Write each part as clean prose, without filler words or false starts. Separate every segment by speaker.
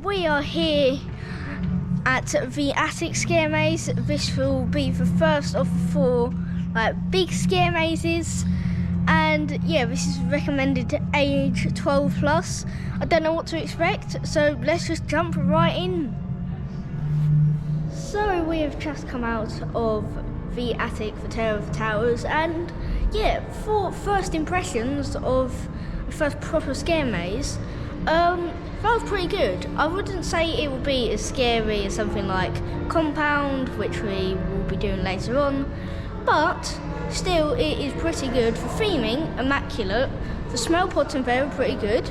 Speaker 1: we are here at the Attic Scare Maze. This will be the first of the 4 big scare mazes, and yeah, this is recommended to age 12 plus. I don't know what to expect, so let's just jump right in. So we have just come out of the attic, the Terror of the Towers, and yeah, for first impressions of the first proper scare maze, that was pretty good. I wouldn't say it will be as scary as something like Compound, which we will be doing later on, but still it is pretty good. For theming, immaculate. The smell pots in there are pretty good.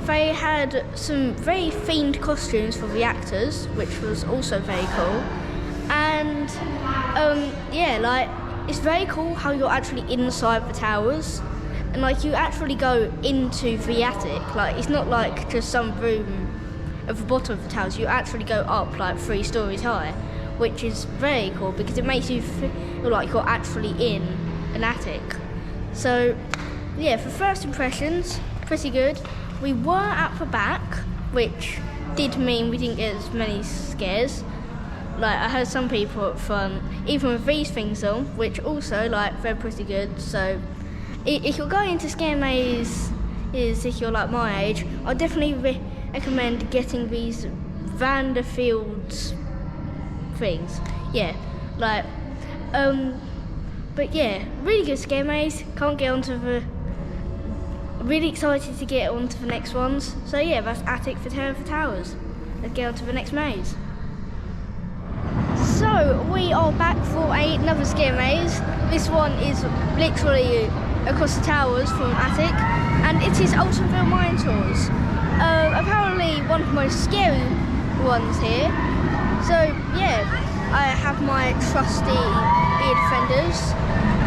Speaker 1: They had some very themed costumes for the actors, which was also very cool. And yeah, it's very cool how you're actually inside the towers, and you actually go into the attic. It's not like just some room at the bottom of the towers. You actually go up 3 stories high, which is very cool because it makes you feel like you're actually in an attic. So yeah, for first impressions, pretty good. We were at the back, which did mean we didn't get as many scares. I heard some people up front, even with these things on, which also they're pretty good. So if you're going to scare maze, if you're my age, I'd definitely recommend getting these Vanderfields things. Yeah, but yeah, really good scare maze. Can't get onto the. Really excited to get onto the next ones. So yeah, that's Attic for Terror of the Towers. Let's get on to the next maze. So we are back for another scare maze. This one is literally across the towers from Attic, and it is Altonville Mine Tours. Apparently one of the most scary ones here. So yeah, I have my trusty ear defenders,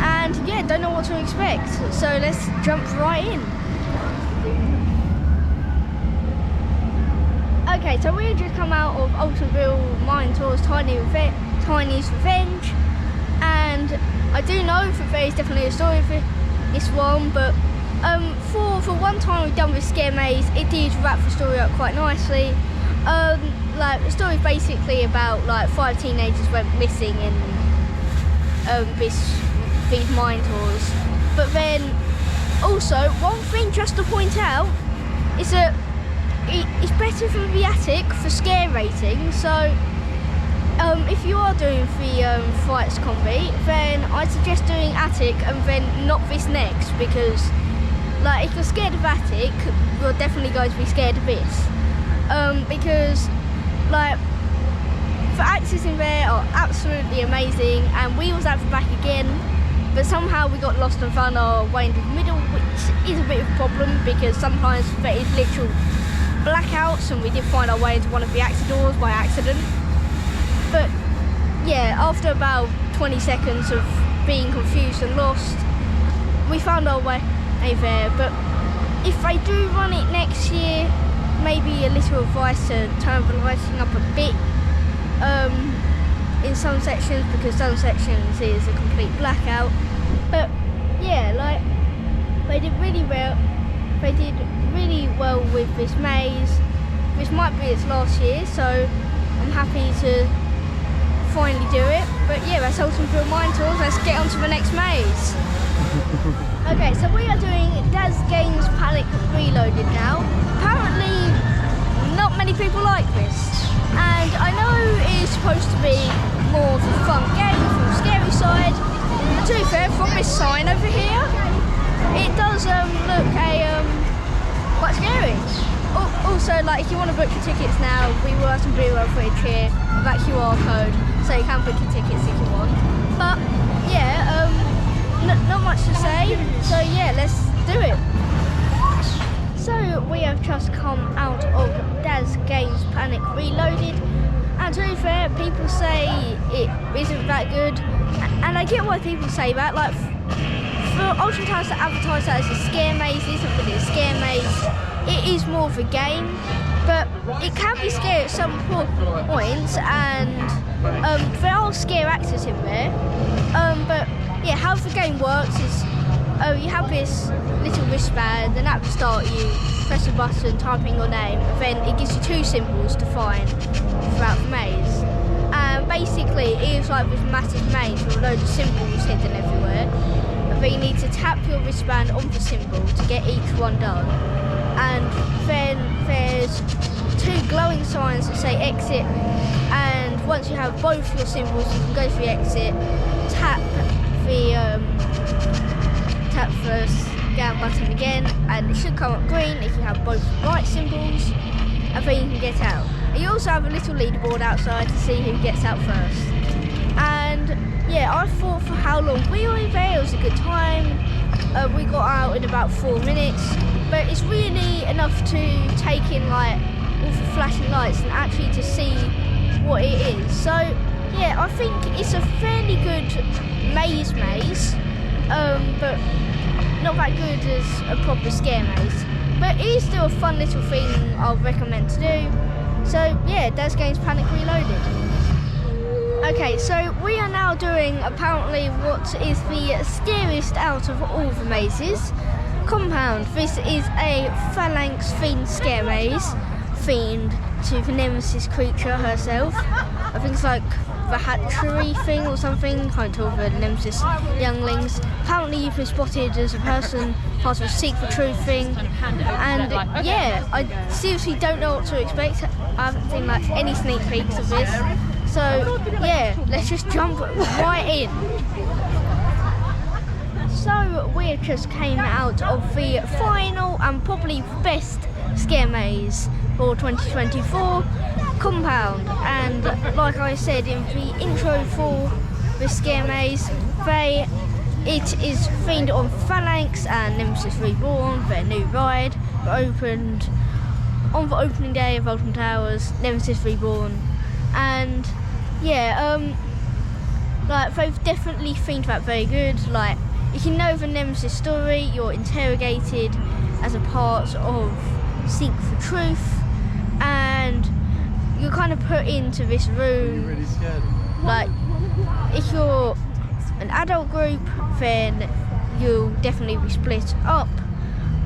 Speaker 1: and yeah, don't know what to expect. So let's jump right in. Okay, so we just come out of Altonville Mine Tours Tiny's Revenge, and I do know that there is definitely a story for this one, but for one time we've done with Scare Maze, it did wrap the story up quite nicely. The story is basically about 5 teenagers went missing in these mine tours. But then also one thing just to point out is that it's better than the attic for scare rating. So if you are doing the Frights combi, then I suggest doing attic and then not this next, because if you're scared of attic, you're definitely going to be scared of this. Because the actors in there are absolutely amazing, and we was at the back again, but somehow we got lost and found our way into the middle, which is a bit of a problem because sometimes there is literal blackouts, and we did find our way into one of the actor doors by accident. But yeah, after about 20 seconds of being confused and lost, we found our way there. But if they do run it next year, maybe a little advice to turn the lighting up a bit in some sections, because some sections is a complete blackout. But yeah, they did really well. They did really well with this maze. This might be its last year, so I'm happy to finally do it. But yeah, that's Altonville Mine Tours. Let's get on to the next maze. Okay, so we are doing Daz Games Panic Reloaded now. Apparently not many people like this, and I know it's supposed to be more of a fun game from the scary side. But to be fair, from this sign over here, it does look quite scary. Also, if you want to book your tickets now, we will have some B-roll footage here of that QR code, so you can book your tickets if you want. But yeah, not much to say, so yeah, let's do it. So we have just come out of Daz Games Panic Reloaded, and to be fair, people say it isn't that good, and I get why people say that. For Alton Towers to advertise that as a scare maze, it isn't really a scare maze. It is more of a game, but it can be scary at some points, and there are scare actors in there. But yeah, how the game works is you have this little wristband, and at the start you press a button, type in your name, and then it gives you 2 symbols to find throughout the maze. And basically it is like this massive maze with a load of symbols hidden everywhere. And then you need to tap your wristband on the symbol to get each one done. And then there's 2 glowing signs that say exit, and once you have both your symbols you can go to the exit, tap the scan button again, and it should come up green if you have both right symbols, and then you can get out. And you also have a little leaderboard outside to see who gets out first. And yeah, I thought for how long we were there, it was a good time. We got out in about 4 minutes, but it's really enough to take in like all the flashing lights and actually to see what it is. So yeah, I think it's a fairly good maze, but not that good as a proper scare maze. But it is still a fun little thing I'll recommend to do. So yeah, Daz Games Panic Reloaded. Okay, so we are now doing apparently what is the scariest out of all the mazes. Compound. This is a phalanx themed scare maze, themed to the nemesis creature herself. I think it's like the hatchery thing or something, kind of the nemesis younglings. Apparently you've been spotted as a person part of a Seek the Truth thing, and yeah, I seriously don't know what to expect. I haven't seen like any sneak peeks of this, so yeah, let's just jump right in. So we just came out of the final and probably best scare maze for 2024, Compound, and like I said in the intro for the scare maze, it is themed on Phalanx and Nemesis Reborn, their new ride, opened on the opening day of Alton Towers, Nemesis Reborn, and yeah, like they've definitely themed that very good. Like, if you know the Nemesis story, you're interrogated as a part of Seek for Truth, and you're kind of put into this room.
Speaker 2: Really scared.
Speaker 1: Like, if you're an adult group, then you'll definitely be split up.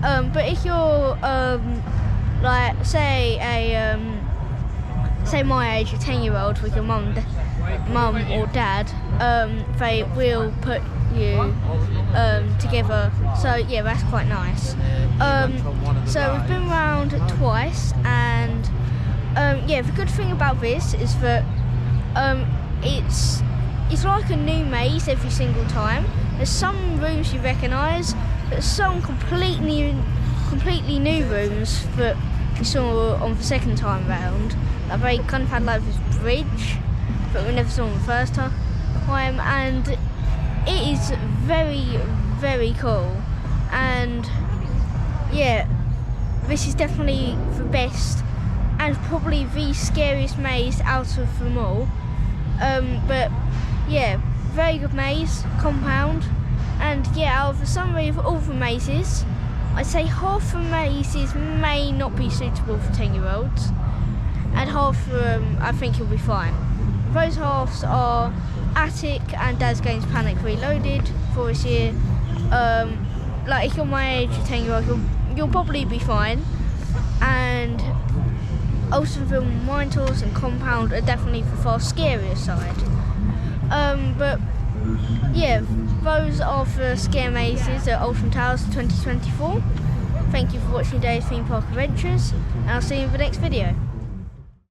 Speaker 1: But if you're like say my age, a 10-year-old with your mum or dad, they will put you together. So yeah, that's quite nice. So we've been around twice, and yeah, the good thing about this is that it's like a new maze every single time. There's some rooms you recognise, but some completely new rooms that we saw on the second time round. Like, they kind of had like this bridge that we never saw on the first time, and it is very, very cool. And yeah, this is definitely the best and probably the scariest maze out of them all. But yeah, very good maze, Compound. And yeah, out of the summary of all the mazes, I'd say half the mazes may not be suitable for 10-year-olds, and half of them I think you'll be fine. Those halves are Attic and Daz Games Panic Reloaded for this year. Like, if you're my age, a 10-year-old, you'll probably be fine. And Altonville, Mine Tools and Compound are definitely the far scarier side. But yeah, those are the scare mazes at Alton Towers 2024. Thank you for watching today's Theme Park Adventures, and I'll see you in the next video.